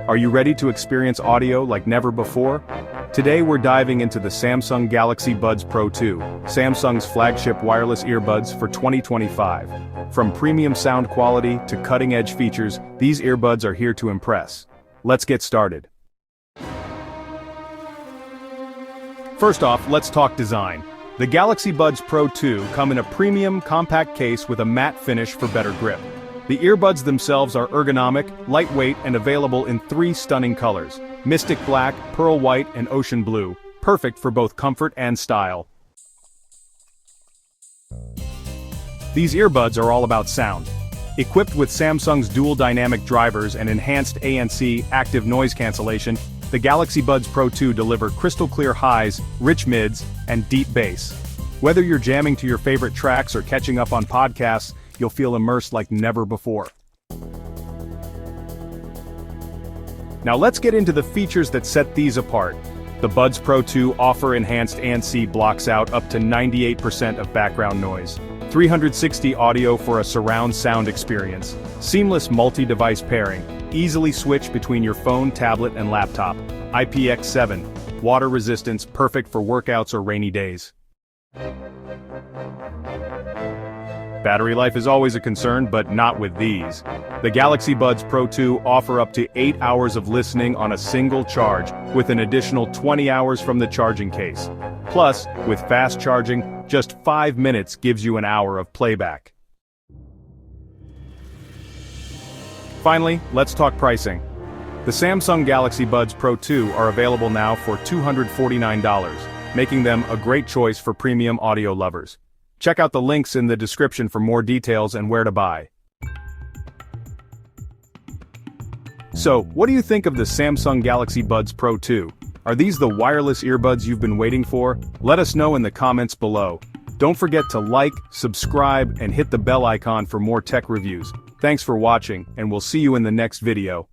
Are you ready to experience audio like never before? Today we're diving into the Samsung Galaxy Buds Pro 2, Samsung's flagship wireless earbuds for 2025. From premium sound quality to cutting-edge features, these earbuds are here to impress. Let's get started. First off, let's talk design. The Galaxy Buds Pro 2 come in a premium, compact case with a matte finish for better grip. The earbuds themselves are ergonomic, lightweight, and available in 3 stunning colors: Mystic Black, Pearl White, and Ocean Blue, perfect for both comfort and style. These earbuds are all about sound. Equipped with Samsung's dual dynamic drivers and enhanced ANC active noise cancellation, the Galaxy Buds Pro 2 deliver crystal clear highs, rich mids, and deep bass. Whether you're jamming to your favorite tracks or catching up on podcasts, you'll feel immersed like never before. Now let's get into the features that set these apart. The Buds Pro 2 offer enhanced ANC blocks out up to 98% of background noise. 360 audio for a surround sound experience. Seamless multi-device pairing. Easily switch between your phone, tablet, and laptop. IPX7. Water resistance, perfect for workouts or rainy days. Battery life is always a concern, but not with these. The Galaxy Buds Pro 2 offer up to 8 hours of listening on a single charge, with an additional 20 hours from the charging case. Plus, with fast charging, just 5 minutes gives you an hour of playback. Finally, let's talk pricing. The Samsung Galaxy Buds Pro 2 are available now for $249, making them a great choice for premium audio lovers. Check out the links in the description for more details and where to buy. So, what do you think of the Samsung Galaxy Buds Pro 2? Are these the wireless earbuds you've been waiting for? Let us know in the comments below. Don't forget to like, subscribe, and hit the bell icon for more tech reviews. Thanks for watching, and we'll see you in the next video.